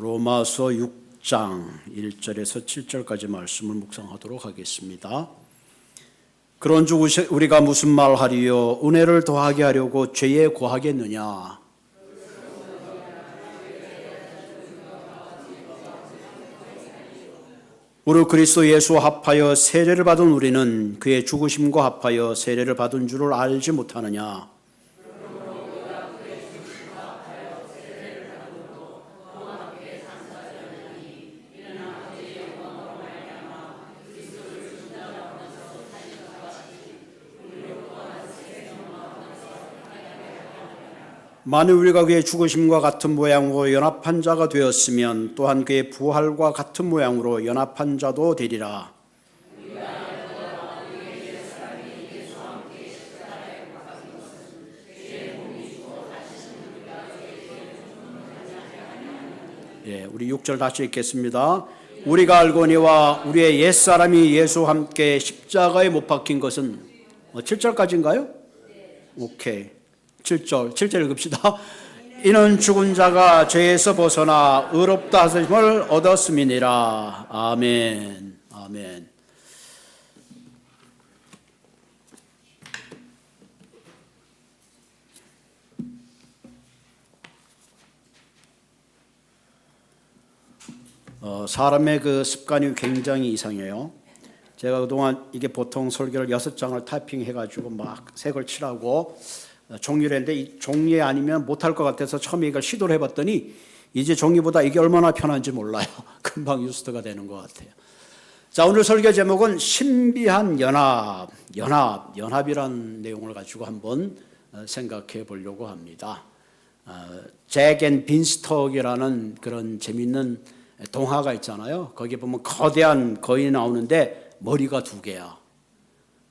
로마서 6장 1절에서 7절까지 말씀을 묵상하도록 하겠습니다. 그런즉 우리가 무슨 말하리요? 은혜를 더하게 하려고 죄에 고하겠느냐? 무릇 그리스도 예수와 합하여 세례를 받은 우리는 그의 죽으심과 합하여 세례를 받은 줄을 알지 못하느냐? 만일 우리가 그의 죽으심과 같은 모양으로 연합한 자가 되었으면 또한 그의 부활과 같은 모양으로 연합한 자도 되리라. 우리 6절 다시 읽겠습니다. 우리가 알거니와 우리의 옛사람이 예수와 함께 십자가에 못 박힌 것은 7절까지인가요? 오케이. 7절 읽읍시다. 이는 죽은 자가 죄에서 벗어나 의롭다 하심을 얻었음이니라. 아멘. 아멘. 사람의 그 습관이 굉장히 이상해요. 제가 그동안 이게 보통 설교를 6장을 타이핑해가지고 막 색을 칠하고 종이를 했는데 이 종이 아니면 못할 것 같아서 처음에 이걸 시도를 해봤더니 이제 종이보다 이게 얼마나 편한지 몰라요. 금방 유스트가 되는 것 같아요. 자, 오늘 설교 제목은 신비한 연합이라는 내용을 가지고 한번 생각해 보려고 합니다. 잭 앤 빈스톡이라는 그런 재밌는 동화가 있잖아요. 거기에 보면 거대한 거인이 나오는데 머리가 2개야.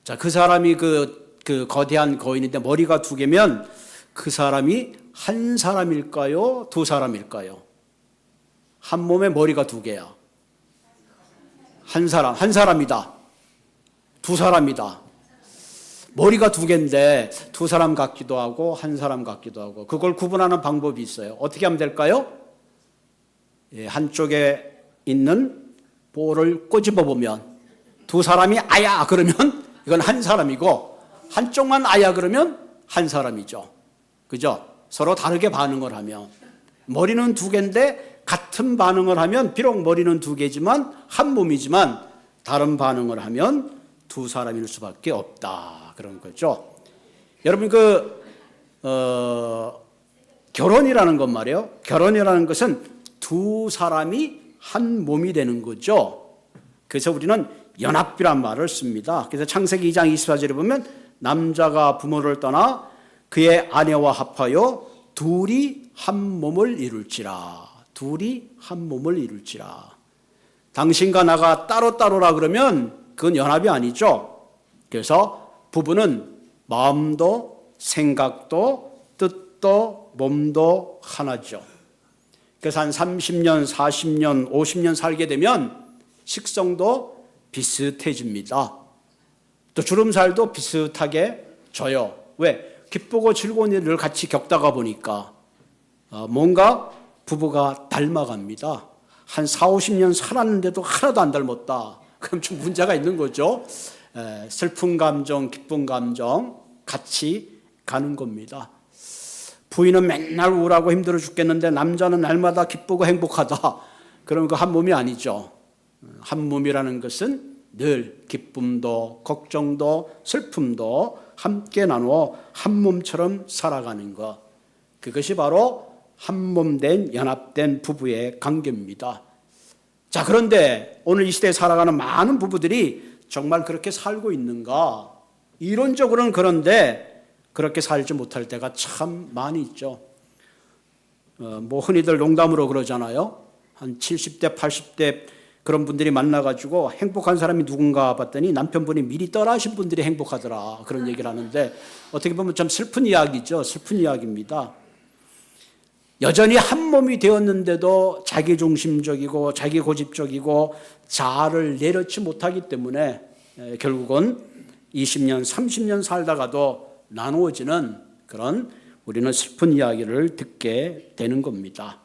자, 그 사람이 그 거대한 거인인데 머리가 2개면 그 사람이 한 사람일까요? 2사람일까요? 한 몸에 머리가 2개야. 한 사람이다. 2사람이다. 머리가 2개인데 2사람 같기도 하고 한 사람 같기도 하고 그걸 구분하는 방법이 있어요. 어떻게 하면 될까요? 한쪽에 있는 볼을 꼬집어 보면 2사람이 아야 그러면 이건 한 사람이고 한쪽만 아야 그러면 한 사람이죠. 그죠? 서로 다르게 반응을 하면 머리는 2개인데 같은 반응을 하면 비록 머리는 2개지만 한 몸이지만 다른 반응을 하면 2사람일 수밖에 없다. 그런 거죠. 여러분 결혼이라는 것 말이에요. 결혼이라는 것은 2사람이 한 몸이 되는 거죠. 그래서 우리는 연합이란 말을 씁니다. 그래서 창세기 2장 24절에 보면 남자가 부모를 떠나 그의 아내와 합하여 둘이 한 몸을 이룰지라. 둘이 한 몸을 이룰지라. 당신과 나가 따로따로라 그러면 그건 연합이 아니죠. 그래서 부부는 마음도 생각도 뜻도 몸도 하나죠. 그래서 한 30년, 40년, 50년 살게 되면 식성도 비슷해집니다. 또 주름살도 비슷하게 져요. 왜? 기쁘고 즐거운 일을 같이 겪다가 보니까 뭔가 부부가 닮아갑니다. 한 4, 50년 살았는데도 하나도 안 닮았다. 그럼 좀 문제가 있는 거죠. 슬픈 감정, 기쁜 감정 같이 가는 겁니다. 부인은 맨날 우울하고 힘들어 죽겠는데 남자는 날마다 기쁘고 행복하다. 그럼 그 한 몸이 아니죠. 한 몸이라는 것은 늘 기쁨도 걱정도 슬픔도 함께 나누어 한 몸처럼 살아가는 것. 그것이 바로 한 몸 된 연합된 부부의 관계입니다. 자, 그런데 오늘 이 시대에 살아가는 많은 부부들이 정말 그렇게 살고 있는가? 이론적으로는 그런데 그렇게 살지 못할 때가 참 많이 있죠. 흔히들 농담으로 그러잖아요. 한 70대 80대 그런 분들이 만나가지고 행복한 사람이 누군가 봤더니 남편분이 미리 떠나신 분들이 행복하더라. 그런 얘기를 하는데 어떻게 보면 좀 슬픈 이야기죠. 슬픈 이야기입니다. 여전히 한 몸이 되었는데도 자기중심적이고 자기고집적이고 자아를 내려치 못하기 때문에 결국은 20년, 30년 살다가도 나누어지는 그런 우리는 슬픈 이야기를 듣게 되는 겁니다.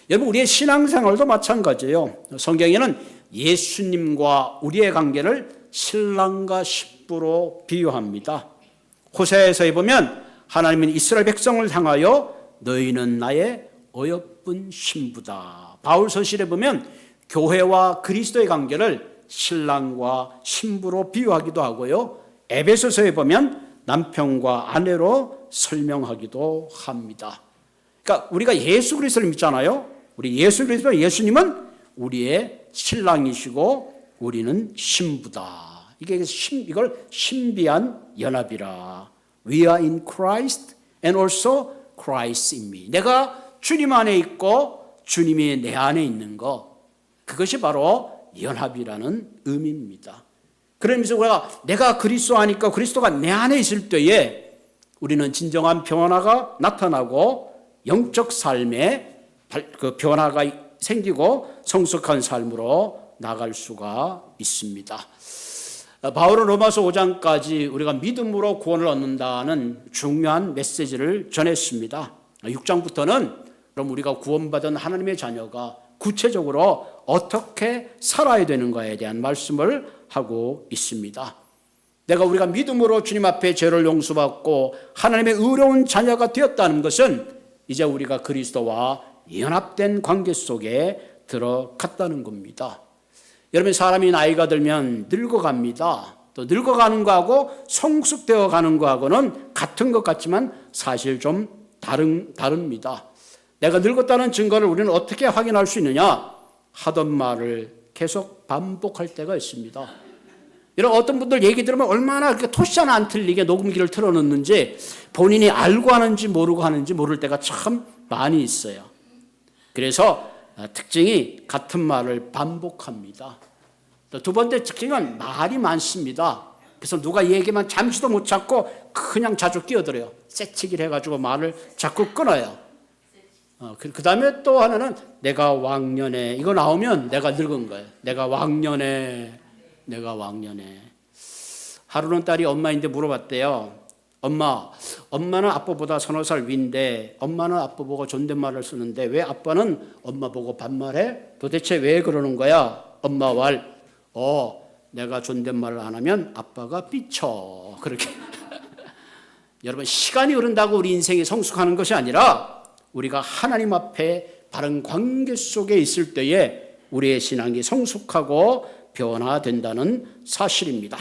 여러분, 우리의 신앙생활도 마찬가지예요. 성경에는 예수님과 우리의 관계를 신랑과 신부로 비유합니다. 호세아서에 보면 하나님은 이스라엘 백성을 향하여 너희는 나의 어여쁜 신부다. 바울 서실에 보면 교회와 그리스도의 관계를 신랑과 신부로 비유하기도 하고요. 에베소서에 보면 남편과 아내로 설명하기도 합니다. 그러니까 우리가 예수 그리스도를 믿잖아요. 우리 예수 그리스도, 예수님은 우리의 신랑이시고 우리는 신부다. 이걸 신비한 연합이라. We are in Christ and also Christ in me. 내가 주님 안에 있고 주님이 내 안에 있는 것, 그것이 바로 연합이라는 의미입니다. 그러면서 내가 그리스도 아니까 그리스도가 내 안에 있을 때에 우리는 진정한 변화가 나타나고 영적 삶에 그 변화가 생기고 성숙한 삶으로 나갈 수가 있습니다. 바울은 로마서 5장까지 우리가 믿음으로 구원을 얻는다는 중요한 메시지를 전했습니다. 6장부터는 그럼 우리가 구원받은 하나님의 자녀가 구체적으로 어떻게 살아야 되는가에 대한 말씀을 하고 있습니다. 우리가 믿음으로 주님 앞에 죄를 용서받고 하나님의 의로운 자녀가 되었다는 것은 이제 우리가 그리스도와 연합된 관계 속에 들어갔다는 겁니다. 여러분, 사람이 나이가 들면 늙어갑니다. 또 늙어가는 거하고 성숙되어 가는 거하고는 같은 것 같지만 사실 좀 다릅니다. 내가 늙었다는 증거를 우리는 어떻게 확인할 수 있느냐? 하던 말을 계속 반복할 때가 있습니다. 이런 어떤 분들 얘기 들으면 얼마나 그렇게 토시 하나 안 틀리게 녹음기를 틀어놓는지 본인이 알고 하는지 모르고 하는지 모를 때가 참 많이 있어요. 그래서 특징이 같은 말을 반복합니다. 또 두 번째 특징은 말이 많습니다. 그래서 누가 얘기만 잠시도 못 찾고 그냥 자주 끼어들어요. 새치기를 해가지고 말을 자꾸 끊어요. 그 다음에 또 하나는 내가 왕년에, 이거 나오면 내가 늙은 거예요. 내가 왕년에. 하루는 딸이 엄마인데 물어봤대요. 엄마는 아빠보다 서너 살 위인데 엄마는 아빠 보고 존댓말을 쓰는데 왜 아빠는 엄마 보고 반말해? 도대체 왜 그러는 거야? 엄마 내가 존댓말을 안 하면 아빠가 삐쳐. 그렇게. 여러분, 시간이 흐른다고 우리 인생이 성숙하는 것이 아니라 우리가 하나님 앞에 바른 관계 속에 있을 때에 우리의 신앙이 성숙하고 변화된다는 사실입니다.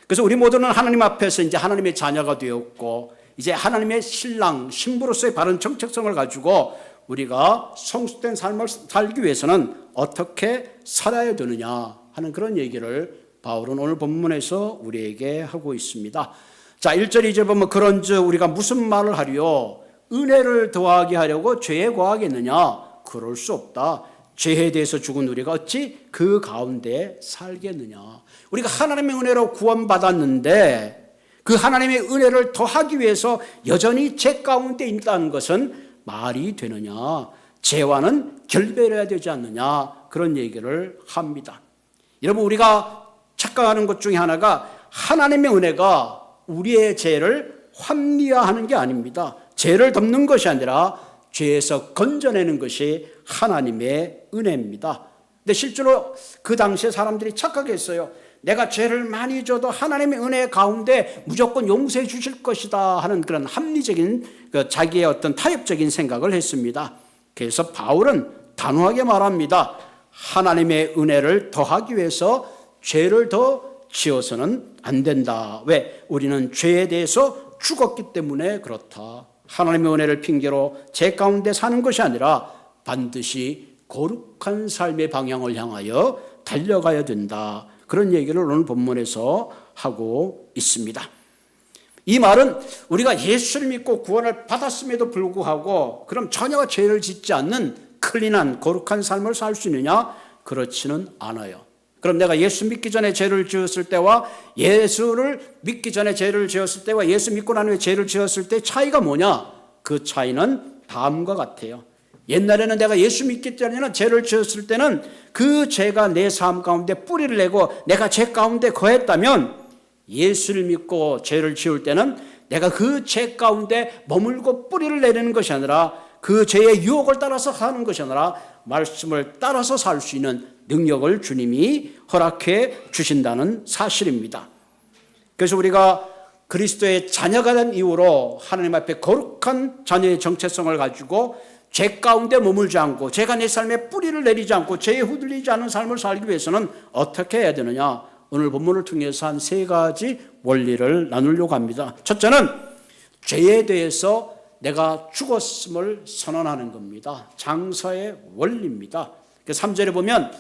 그래서 우리 모두는 하나님 앞에서 이제 하나님의 자녀가 되었고 이제 하나님의 신랑, 신부로서의 바른 정체성을 가지고 우리가 성숙된 삶을 살기 위해서는 어떻게 살아야 되느냐 하는 그런 얘기를 바울은 오늘 본문에서 우리에게 하고 있습니다. 자, 1절 2절 보면 그런즉 우리가 무슨 말을 하리요? 은혜를 더하게 하려고 죄에 거하겠느냐? 그럴 수 없다. 죄에 대해서 죽은 우리가 어찌 그 가운데 살겠느냐? 우리가 하나님의 은혜로 구원받았는데 그 하나님의 은혜를 더하기 위해서 여전히 죄 가운데 있다는 것은 말이 되느냐? 죄와는 결별해야 되지 않느냐? 그런 얘기를 합니다. 여러분, 우리가 착각하는 것 중에 하나가 하나님의 은혜가 우리의 죄를 환미화하는 게 아닙니다. 죄를 덮는 것이 아니라 죄에서 건져내는 것이 하나님의 은혜입니다. 근데 실제로 그 당시에 사람들이 착각했어요. 내가 죄를 많이 져도 하나님의 은혜 가운데 무조건 용서해 주실 것이다 하는 그런 합리적인 자기의 어떤 타협적인 생각을 했습니다. 그래서 바울은 단호하게 말합니다. 하나님의 은혜를 더하기 위해서 죄를 더 지어서는 안 된다. 왜? 우리는 죄에 대해서 죽었기 때문에 그렇다. 하나님의 은혜를 핑계로 죄 가운데 사는 것이 아니라 반드시 거룩한 삶의 방향을 향하여 달려가야 된다. 그런 얘기를 오늘 본문에서 하고 있습니다. 이 말은 우리가 예수를 믿고 구원을 받았음에도 불구하고 그럼 전혀 죄를 짓지 않는 클린한 거룩한 삶을 살 수 있느냐? 그렇지는 않아요. 그럼 내가 예수 믿기 전에 죄를 지었을 때와 예수를 믿기 전에 죄를 지었을 때와 예수 믿고 난 후에 죄를 지었을 때 차이가 뭐냐? 그 차이는 다음과 같아요. 옛날에는 내가 예수 믿기 전에는 죄를 지었을 때는 그 죄가 내 삶 가운데 뿌리를 내고 내가 죄 가운데 거했다면 예수를 믿고 죄를 지을 때는 내가 그 죄 가운데 머물고 뿌리를 내리는 것이 아니라 그 죄의 유혹을 따라서 사는 것이 아니라 말씀을 따라서 살 수 있는 능력을 주님이 허락해 주신다는 사실입니다. 그래서 우리가 그리스도의 자녀가 된 이후로 하나님 앞에 거룩한 자녀의 정체성을 가지고 죄 가운데 머물지 않고 죄가 내 삶에 뿌리를 내리지 않고 죄에 후들리지 않은 삶을 살기 위해서는 어떻게 해야 되느냐, 오늘 본문을 통해서 한 세 가지 원리를 나누려고 합니다. 첫째는 죄에 대해서 내가 죽었음을 선언하는 겁니다. 장사의 원리입니다. 3절에 보면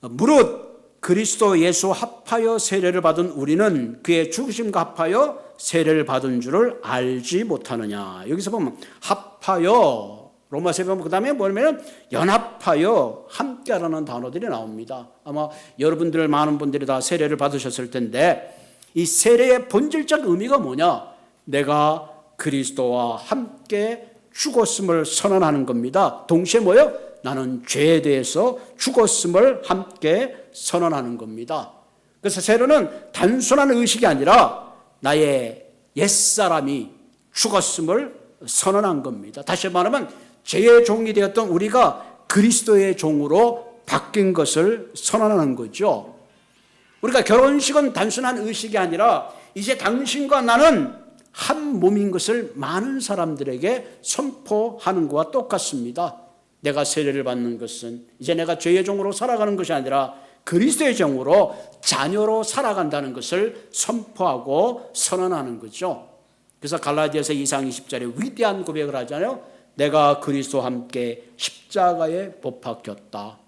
무릇 그리스도 예수 합하여 세례를 받은 우리는 그의 죽으심과 합하여 세례를 받은 줄을 알지 못하느냐. 여기서 보면 합하여, 로마서에 보면 그 다음에 뭐냐면 연합하여, 함께하라는 단어들이 나옵니다. 아마 여러분들 많은 분들이 다 세례를 받으셨을 텐데 이 세례의 본질적 의미가 뭐냐, 내가 그리스도와 함께 죽었음을 선언하는 겁니다. 동시에 뭐예요? 나는 죄에 대해서 죽었음을 함께 선언하는 겁니다. 그래서 세례는 단순한 의식이 아니라 나의 옛사람이 죽었음을 선언한 겁니다. 다시 말하면 죄의 종이 되었던 우리가 그리스도의 종으로 바뀐 것을 선언하는 거죠. 우리가 결혼식은 단순한 의식이 아니라 이제 당신과 나는 한 몸인 것을 많은 사람들에게 선포하는 것과 똑같습니다. 내가 세례를 받는 것은 이제 내가 죄의 종으로 살아가는 것이 아니라 그리스도의 종으로 자녀로 살아간다는 것을 선포하고 선언하는 거죠. 그래서 갈라디아서 2장 20절에 위대한 고백을 하잖아요. 내가 그리스도와 함께 십자가에 못 박혔다.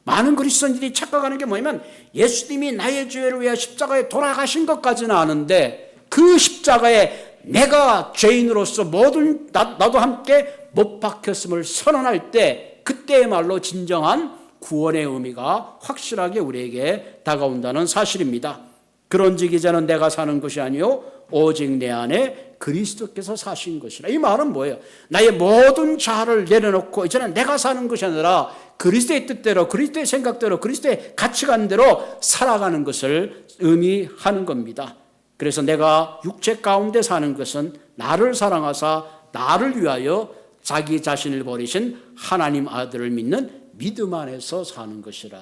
많은 그리스도인들이 착각하는 게 뭐냐면 예수님이 나의 죄를 위해 십자가에 돌아가신 것까지는 아는데 그 십자가에 내가 죄인으로서 모든 나도 함께 못 박혔음을 선언할 때 그때야말로 진정한 구원의 의미가 확실하게 우리에게 다가온다는 사실입니다. 그런즉 이제는 내가 사는 것이 아니요 오직 내 안에 그리스도께서 사신 것이라. 이 말은 뭐예요? 나의 모든 자아를 내려놓고 이제는 내가 사는 것이 아니라 그리스도의 뜻대로, 그리스도의 생각대로, 그리스도의 가치관대로 살아가는 것을 의미하는 겁니다. 그래서 내가 육체 가운데 사는 것은 나를 사랑하사 나를 위하여 자기 자신을 버리신 하나님 아들을 믿는 믿음 안에서 사는 것이라.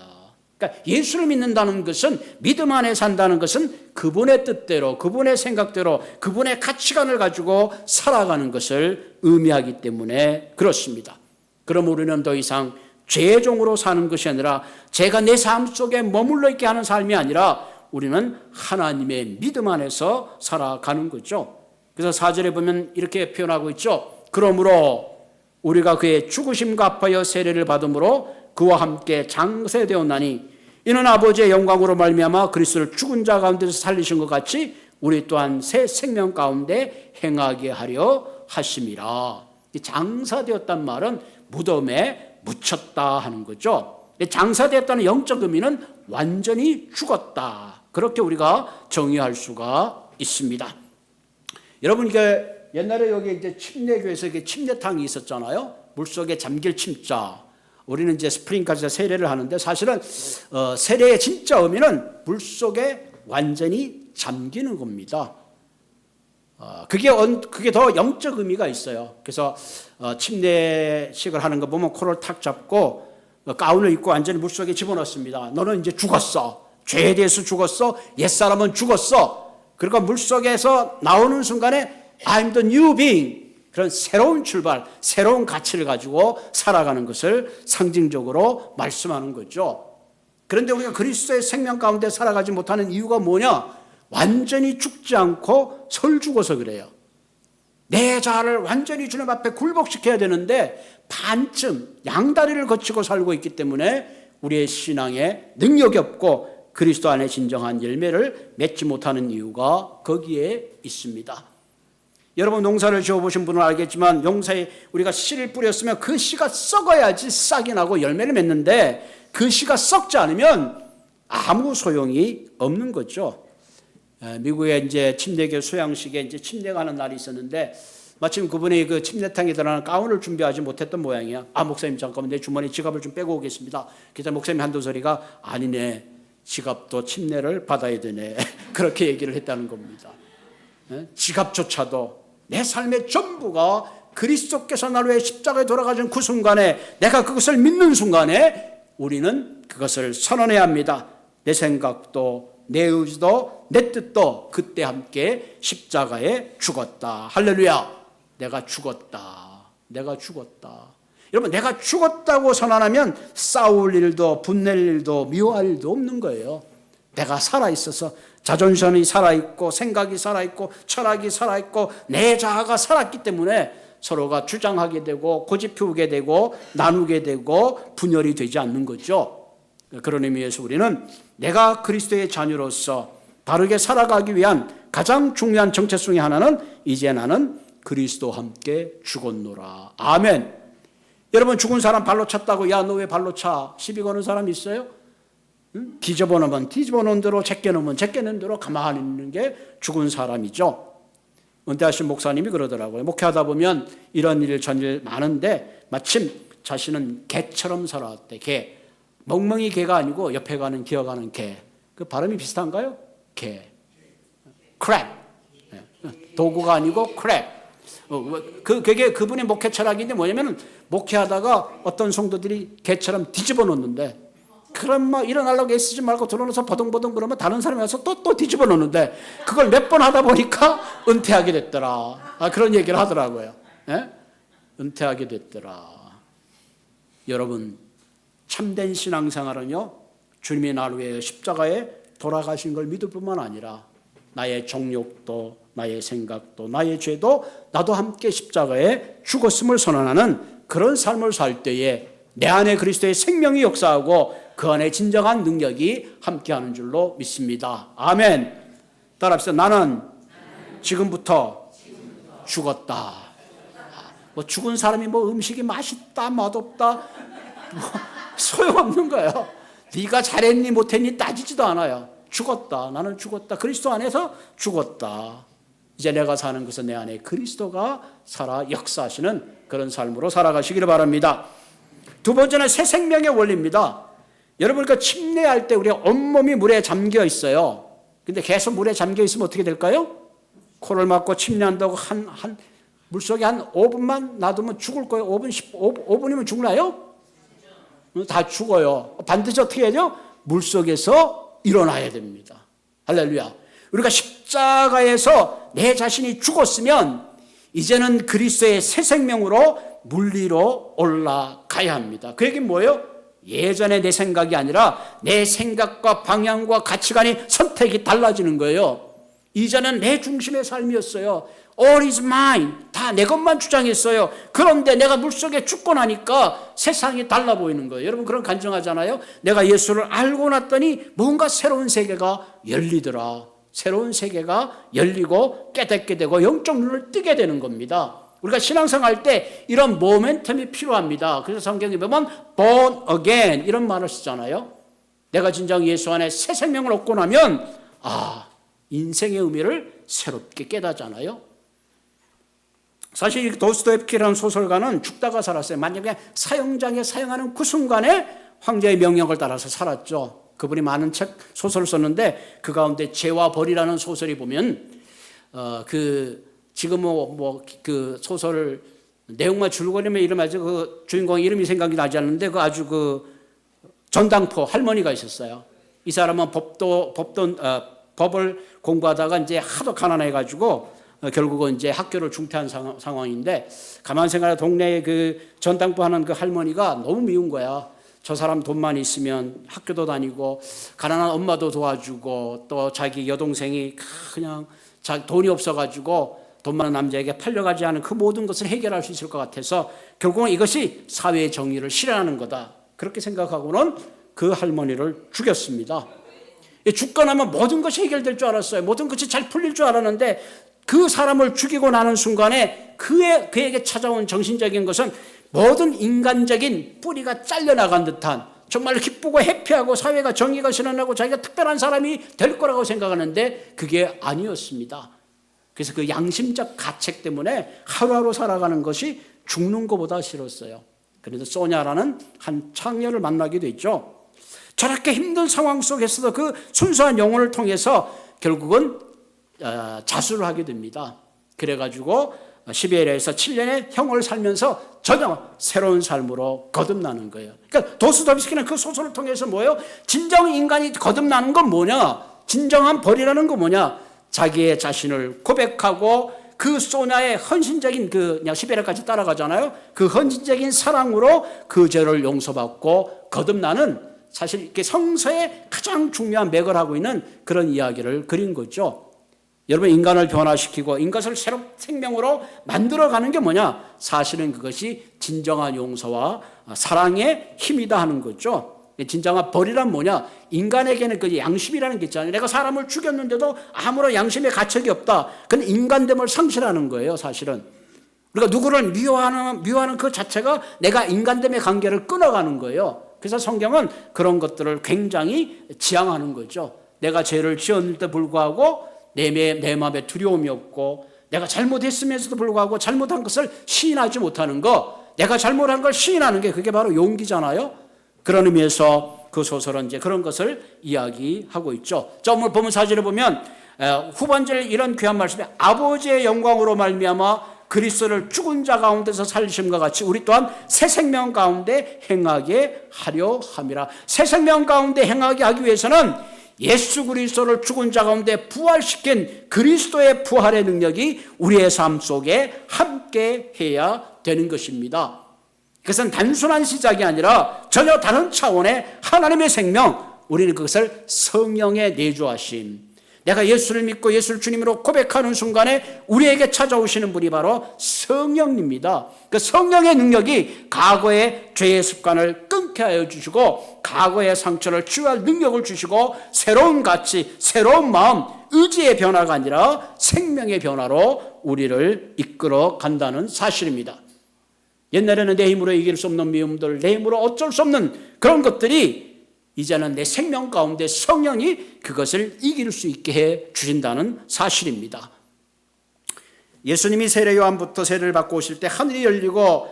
그러니까 예수를 믿는다는 것은, 믿음 안에 산다는 것은 그분의 뜻대로, 그분의 생각대로, 그분의 가치관을 가지고 살아가는 것을 의미하기 때문에 그렇습니다. 그럼 우리는 더 이상 죄의 종으로 사는 것이 아니라 죄가 내 삶 속에 머물러 있게 하는 삶이 아니라 우리는 하나님의 믿음 안에서 살아가는 거죠. 그래서 4절에 보면 이렇게 표현하고 있죠. 그러므로 우리가 그의 죽으심과 합하여 세례를 받음으로 그와 함께 장세되었나니 이는 아버지의 영광으로 말미암아 그리스도를 죽은 자 가운데서 살리신 것 같이 우리 또한 새 생명 가운데 행하게 하려 하심이라. 장사되었단 말은 무덤에 묻혔다 하는 거죠. 장사되었다는 영적 의미는 완전히 죽었다. 그렇게 우리가 정의할 수가 있습니다. 여러분, 이게 옛날에 여기 이제 침례교에서 이게 침례탕이 있었잖아요. 물속에 잠길 침자. 우리는 이제 스프링까지 세례를 하는데 사실은 세례의 진짜 의미는 물속에 완전히 잠기는 겁니다. 그게 더 영적 의미가 있어요. 그래서 침례식을 하는 거 보면 코를 탁 잡고 가운을 입고 완전히 물속에 집어넣습니다. 너는 이제 죽었어. 죄에 대해서 죽었어. 옛사람은 죽었어. 그러니까 물속에서 나오는 순간에 I'm the new being. 그런 새로운 출발, 새로운 가치를 가지고 살아가는 것을 상징적으로 말씀하는 거죠. 그런데 우리가 그리스도의 생명 가운데 살아가지 못하는 이유가 뭐냐? 완전히 죽지 않고 설 죽어서 그래요. 내 자아를 완전히 주님 앞에 굴복시켜야 되는데 반쯤 양다리를 거치고 살고 있기 때문에 우리의 신앙에 능력이 없고 그리스도 안에 진정한 열매를 맺지 못하는 이유가 거기에 있습니다. 여러분, 농사를 지어보신 분은 알겠지만 농사에 우리가 씨를 뿌렸으면 그 씨가 썩어야지 싹이 나고 열매를 맺는데 그 씨가 썩지 않으면 아무 소용이 없는 거죠. 미국의 이제 침례교 수양식에 이제 침례가 하는 날이 있었는데 마침 그분이 그 침례탕에 들어가는 가운을 준비하지 못했던 모양이야. 목사님 잠깐만 내 주머니 지갑을 좀 빼고 오겠습니다. 그래서 목사님 한두 소리가 아니네, 지갑도 침례를 받아야 되네. 그렇게 얘기를 했다는 겁니다. 지갑조차도 내 삶의 전부가 그리스도께서 나를 위해 십자가에 돌아가신 그 순간에, 내가 그것을 믿는 순간에 우리는 그것을 선언해야 합니다. 내 생각도 내 의지도 내 뜻도 그때 함께 십자가에 죽었다. 할렐루야. 내가 죽었다. 내가 죽었다. 여러분, 내가 죽었다고 선언하면 싸울 일도 분낼 일도 미워할 일도 없는 거예요. 내가 살아있어서 자존심이 살아있고 생각이 살아있고 철학이 살아있고 내 자아가 살았기 때문에 서로가 주장하게 되고 고집 피우게 되고 나누게 되고 분열이 되지 않는 거죠. 그런 의미에서 우리는 내가 그리스도의 자녀로서 바르게 살아가기 위한 가장 중요한 정체 중에 하나는 이제 나는 그리스도와 함께 죽었노라. 아멘. 여러분, 죽은 사람 발로 찼다고 야 너 왜 발로 차? 시비 거는 사람 있어요? 응? 뒤집어 놓으면 뒤집어 놓은 대로 제껴 놓으면 제껴 놓은 대로 가만히 있는 게 죽은 사람이죠. 은퇴하신 목사님이 그러더라고요. 목회하다 보면 이런 일 전일 많은데 마침 자신은 개처럼 살아왔대. 개. 멍멍이 개가 아니고 옆에 가는 기어가는 개. 그 발음이 비슷한가요? 개. 크랩. 도구가 아니고 크랩. 그게 그분의 목회 철학인데 뭐냐면 목회하다가 어떤 성도들이 개처럼 뒤집어 놓는데 그럼 막 일어나려고 애쓰지 말고 들어놓아서 버둥버둥 그러면 다른 사람이 와서 또 뒤집어 놓는데 그걸 몇 번 하다 보니까 은퇴하게 됐더라. 그런 얘기를 하더라고요. 예? 은퇴하게 됐더라. 여러분, 참된 신앙생활은요, 주님이 나를 위해 십자가에 돌아가신 걸 믿을 뿐만 아니라 나의 정욕도 나의 생각도 나의 죄도 나도 함께 십자가에 죽었음을 선언하는 그런 삶을 살 때에 내 안에 그리스도의 생명이 역사하고 그 안에 진정한 능력이 함께하는 줄로 믿습니다. 아멘. 따라합시다. 나는 지금부터 죽었다. 뭐 죽은 사람이 뭐 음식이 맛있다 맛없다 뭐 소용없는 거예요. 네가 잘했니 못했니 따지지도 않아요. 죽었다. 나는 죽었다. 그리스도 안에서 죽었다. 이제 내가 사는 것은 내 안에 그리스도가 살아 역사하시는 그런 삶으로 살아가시기를 바랍니다. 두 번째는 새 생명의 원리입니다. 여러분, 그 침례할 때 우리 온몸이 물에 잠겨 있어요. 근데 계속 물에 잠겨 있으면 어떻게 될까요? 코를 막고 침례한다고 물속에 한 5분만 놔두면 죽을 거예요. 5분이면 죽나요? 다 죽어요. 반드시 어떻게 해야죠? 물속에서 일어나야 됩니다. 할렐루야. 우리가 십자가에서 내 자신이 죽었으면 이제는 그리스도의 새 생명으로 물 위로 올라가야 합니다. 그 얘기는 뭐예요? 예전에 내 생각이 아니라 내 생각과 방향과 가치관이 선택이 달라지는 거예요. 이전엔 내 중심의 삶이었어요. All is mine. 다 내 것만 주장했어요. 그런데 내가 물속에 죽고 나니까 세상이 달라 보이는 거예요. 여러분, 그런 간증하잖아요. 내가 예수를 알고 났더니 뭔가 새로운 세계가 열리더라. 새로운 세계가 열리고 깨닫게 되고 영적 눈을 뜨게 되는 겁니다. 우리가 신앙생활 할 때 이런 모멘텀이 필요합니다. 그래서 성경에 보면 born again 이런 말을 쓰잖아요. 내가 진정 예수 안에 새 생명을 얻고 나면 인생의 의미를 새롭게 깨닫잖아요. 사실 이 도스토옙스키라는 소설가는 죽다가 살았어요. 만약에 사형장에 사형하는 그 순간에 황제의 명령을 따라서 살았죠. 그분이 많은 책, 소설을 썼는데 그 가운데 죄와 벌이라는 소설이 보면 지금 그 소설 내용만 줄거리면 이름하죠. 그 주인공 이름이 생각이 나지 않는데 그 아주 그 전당포 할머니가 있었어요. 이 사람은 법을 공부하다가 이제 하도 가난해가지고 결국은 이제 학교를 중퇴한 상황인데 가만 생각해 동네에 그 전당포 하는 그 할머니가 너무 미운 거야. 저 사람 돈만 있으면 학교도 다니고 가난한 엄마도 도와주고 또 자기 여동생이 그냥 돈이 없어가지고 돈 많은 남자에게 팔려가지 않은 그 모든 것을 해결할 수 있을 것 같아서 결국은 이것이 사회의 정의를 실현하는 거다. 그렇게 생각하고는 그 할머니를 죽였습니다. 죽고 나면 모든 것이 해결될 줄 알았어요. 모든 것이 잘 풀릴 줄 알았는데 그 사람을 죽이고 나는 순간에 그에게 찾아온 정신적인 것은 모든 인간적인 뿌리가 잘려나간 듯한 정말 기쁘고 해피하고 사회가 정의가 실현하고 자기가 특별한 사람이 될 거라고 생각하는데 그게 아니었습니다. 그래서 그 양심적 가책 때문에 하루하루 살아가는 것이 죽는 것보다 싫었어요. 그래서 소냐라는 한 창녀를 만나게 됐죠. 저렇게 힘든 상황 속에서도 그 순수한 영혼을 통해서 결국은 자수를 하게 됩니다. 그래가지고 시베리아에서 7년의 형을 살면서 전혀 새로운 삶으로 거듭나는 거예요. 그러니까 도스토옙스키는 그 소설을 통해서 뭐예요? 진정 인간이 거듭나는 건 뭐냐? 진정한 벌이라는 건 뭐냐? 자기의 자신을 고백하고 그 소냐의 헌신적인 그냥 시베리아까지 따라가잖아요. 그 헌신적인 사랑으로 그 죄를 용서받고 거듭나는, 사실 이렇게 성서의 가장 중요한 맥을 하고 있는 그런 이야기를 그린 거죠. 여러분, 인간을 변화시키고 인간을 새로운 생명으로 만들어가는 게 뭐냐? 사실은 그것이 진정한 용서와 사랑의 힘이다 하는 거죠. 진정한 벌이란 뭐냐? 인간에게는 그 양심이라는 게 있잖아요. 내가 사람을 죽였는데도 아무런 양심의 가책이 없다. 그건 인간됨을 상실하는 거예요, 사실은. 우리가 누구를 미워하는 그 자체가 내가 인간됨의 관계를 끊어가는 거예요. 그래서 성경은 그런 것들을 굉장히 지향하는 거죠. 내가 죄를 지었는데도 불구하고 내 마음에 두려움이 없고, 내가 잘못했으면서도 불구하고 잘못한 것을 시인하지 못하는 거, 내가 잘못한 걸 시인하는 게 그게 바로 용기잖아요. 그런 의미에서 그 소설은 이제 그런 것을 이야기하고 있죠. 자, 오늘 본문 4절에 보면 후반절 이런 귀한 말씀에 아버지의 영광으로 말미암아 그리스도를 죽은 자 가운데서 살리심과 같이 우리 또한 새 생명 가운데 행하게 하려 함이라. 새 생명 가운데 행하게 하기 위해서는 예수 그리스도를 죽은 자 가운데 부활시킨 그리스도의 부활의 능력이 우리의 삶 속에 함께 해야 되는 것입니다. 그것은 단순한 시작이 아니라 전혀 다른 차원의 하나님의 생명, 우리는 그것을 성령의 내주하심, 내가 예수를 믿고 예수를 주님으로 고백하는 순간에 우리에게 찾아오시는 분이 바로 성령입니다. 그 성령의 능력이 과거의 죄의 습관을 끊게 하여 주시고, 과거의 상처를 치유할 능력을 주시고, 새로운 가치, 새로운 마음, 의지의 변화가 아니라 생명의 변화로 우리를 이끌어 간다는 사실입니다. 옛날에는 내 힘으로 이길 수 없는 미움들, 내 힘으로 어쩔 수 없는 그런 것들이 이제는 내 생명 가운데 성령이 그것을 이길 수 있게 해 주신다는 사실입니다. 예수님이 세례 요한부터 세례를 받고 오실 때 하늘이 열리고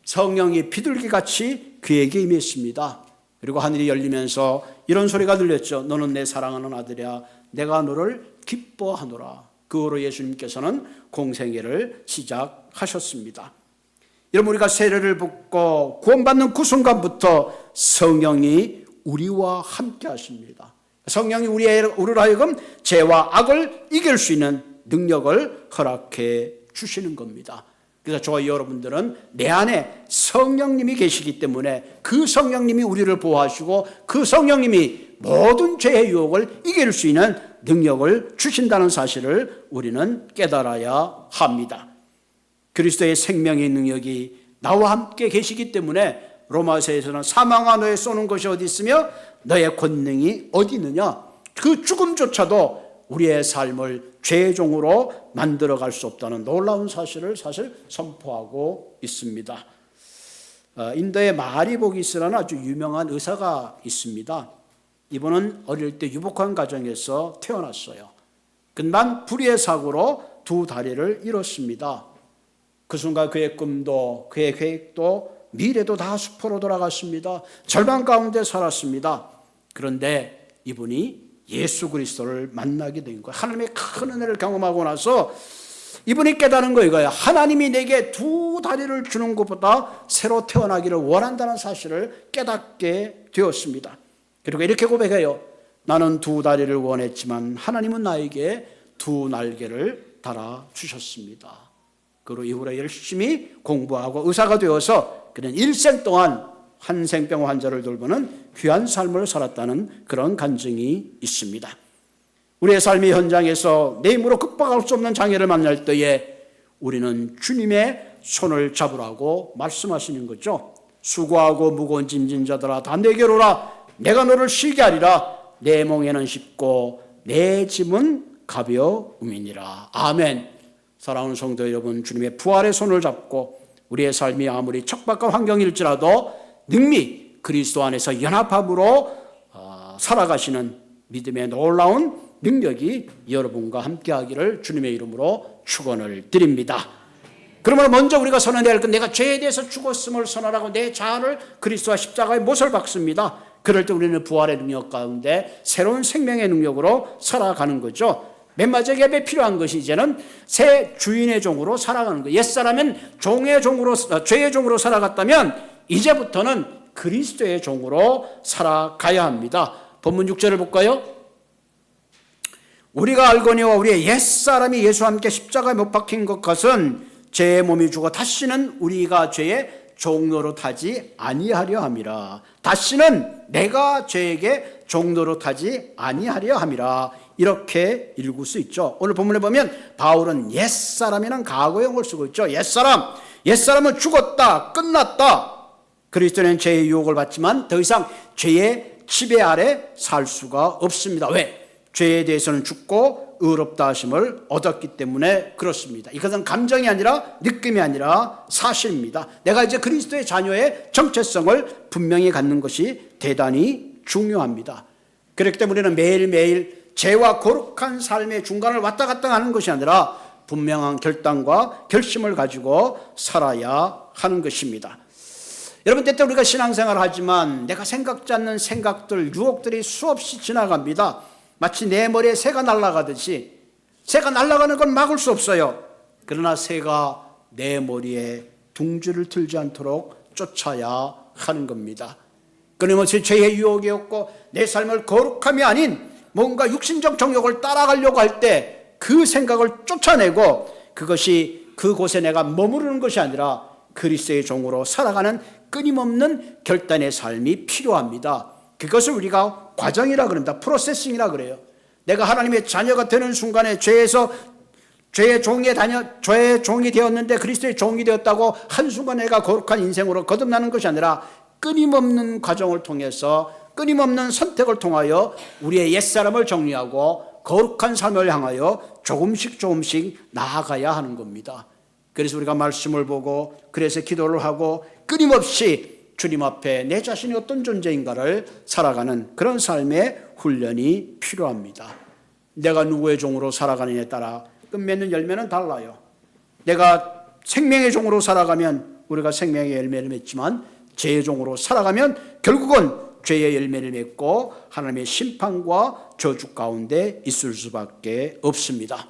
성령이 비둘기같이 그에게 임했습니다. 그리고 하늘이 열리면서 이런 소리가 들렸죠. 너는 내 사랑하는 아들이야, 내가 너를 기뻐하노라. 그 후로 예수님께서는 공생애를 시작하셨습니다. 여러분, 우리가 세례를 받고 구원받는 그 순간부터 성령이 우리와 함께 하십니다. 성령이 우리로 하여금 죄와 악을 이길 수 있는 능력을 허락해 주시는 겁니다. 그래서 저와 여러분들은 내 안에 성령님이 계시기 때문에 그 성령님이 우리를 보호하시고 그 성령님이 모든 죄의 유혹을 이길 수 있는 능력을 주신다는 사실을 우리는 깨달아야 합니다. 그리스도의 생명의 능력이 나와 함께 계시기 때문에 로마서에서는 사망아 너의 쏘는 것이 어디 있으며 너의 권능이 어디 있느냐, 그 죽음조차도 우리의 삶을 죄의 종으로 만들어갈 수 없다는 놀라운 사실을 사실 선포하고 있습니다. 인도의 마리보기스라는 아주 유명한 의사가 있습니다. 이분은 어릴 때 유복한 가정에서 태어났어요. 금방 불의의 사고로 두 다리를 잃었습니다. 그 순간 그의 꿈도 그의 계획도 미래도 다 수포로 돌아갔습니다. 절망 가운데 살았습니다. 그런데 이분이 예수 그리스도를 만나게 된 거예요. 하나님의 큰 은혜를 경험하고 나서 이분이 깨달은 거 이거예요. 하나님이 내게 두 다리를 주는 것보다 새로 태어나기를 원한다는 사실을 깨닫게 되었습니다. 그리고 이렇게 고백해요. 나는 두 다리를 원했지만 하나님은 나에게 두 날개를 달아주셨습니다. 그리고 이후로 열심히 공부하고 의사가 되어서 그는 일생 동안 한생병 환자를 돌보는 귀한 삶을 살았다는 그런 간증이 있습니다. 우리의 삶의 현장에서 내 힘으로 극복할 수 없는 장애를 만날 때에 우리는 주님의 손을 잡으라고 말씀하시는 거죠. 수고하고 무거운 짐진 자들아 다 내게로 오라. 내가 너를 쉬게 하리라. 내 멍에는 쉽고 내 짐은 가벼움이니라. 아멘. 사랑하는 성도 여러분, 주님의 부활의 손을 잡고 우리의 삶이 아무리 척박한 환경일지라도 능히 그리스도 안에서 연합함으로 살아가시는 믿음의 놀라운 능력이 여러분과 함께하기를 주님의 이름으로 축원을 드립니다. 그러므로 먼저 우리가 선언해야 할 건 내가 죄에 대해서 죽었음을 선언하고 내 자아를 그리스도와 십자가의 못을 박습니다. 그럴 때 우리는 부활의 능력 가운데 새로운 생명의 능력으로 살아가는 거죠. 맨 마지막 예배에 필요한 것이 이제는 새 주인의 종으로 살아가는 거예요. 옛사람은 죄의 종으로 살아갔다면 이제부터는 그리스도의 종으로 살아가야 합니다. 본문 6절을 볼까요? 우리가 알거니와 우리의 옛사람이 예수와 함께 십자가에 못 박힌 것은 죄의 몸이 죽어 다시는 우리가 죄의 종로로 타지 아니하려 함이라. 다시는 내가 죄에게 종로로 타지 아니하려 함이라. 이렇게 읽을 수 있죠. 오늘 본문에 보면 바울은 옛사람이라는 과거형을 쓰고 있죠. 옛사람은 죽었다, 끝났다. 그리스도는 죄의 유혹을 받지만 더 이상 죄의 지배 아래 살 수가 없습니다. 왜? 죄에 대해서는 죽고 의롭다 하심을 얻었기 때문에 그렇습니다. 이것은 감정이 아니라 느낌이 아니라 사실입니다. 내가 이제 그리스도의 자녀의 정체성을 분명히 갖는 것이 대단히 중요합니다. 그렇기 때문에 우리는 매일매일 죄와 거룩한 삶의 중간을 왔다 갔다 하는 것이 아니라 분명한 결단과 결심을 가지고 살아야 하는 것입니다. 여러분, 때때 우리가 신앙생활을 하지만 내가 생각지 않는 생각들, 유혹들이 수없이 지나갑니다. 마치 내 머리에 새가 날아가듯이. 새가 날아가는 건 막을 수 없어요. 그러나 새가 내 머리에 둥지를 틀지 않도록 쫓아야 하는 겁니다. 끊임없이 죄의 유혹이 없고 내 삶을 거룩함이 아닌 뭔가 육신적 정욕을 따라가려고 할 때 그 생각을 쫓아내고 그것이 그곳에 내가 머무르는 것이 아니라 그리스도의 종으로 살아가는 끊임없는 결단의 삶이 필요합니다. 그것을 우리가 과정이라 그럽니다. 프로세싱이라 그래요. 내가 하나님의 자녀가 되는 순간에 죄의 종이 되었는데 그리스도의 종이 되었다고 한순간에 내가 거룩한 인생으로 거듭나는 것이 아니라 끊임없는 과정을 통해서 끊임없는 선택을 통하여 우리의 옛사람을 정리하고 거룩한 삶을 향하여 조금씩 나아가야 하는 겁니다. 그래서 우리가 말씀을 보고 그래서 기도를 하고 끊임없이 주님 앞에 내 자신이 어떤 존재인가를 살아가는 그런 삶의 훈련이 필요합니다. 내가 누구의 종으로 살아가느냐에 따라 끝맺는 열매는 달라요. 내가 생명의 종으로 살아가면 우리가 생명의 열매를 맺지만 죄의 종으로 살아가면 결국은 죄의 열매를 맺고 하나님의 심판과 저주 가운데 있을 수밖에 없습니다.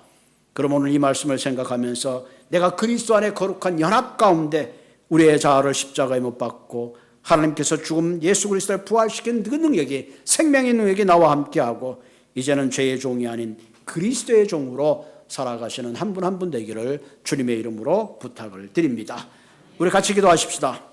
그럼 오늘 이 말씀을 생각하면서 내가 그리스도 안에 거룩한 연합 가운데 우리의 자아를 십자가에 못 박고 하나님께서 죽음 예수 그리스도를 부활시킨 그 능력이 생명의 능력이 나와 함께하고 이제는 죄의 종이 아닌 그리스도의 종으로 살아가시는 한 분 한 분 되기를 주님의 이름으로 부탁을 드립니다. 우리 같이 기도하십시다.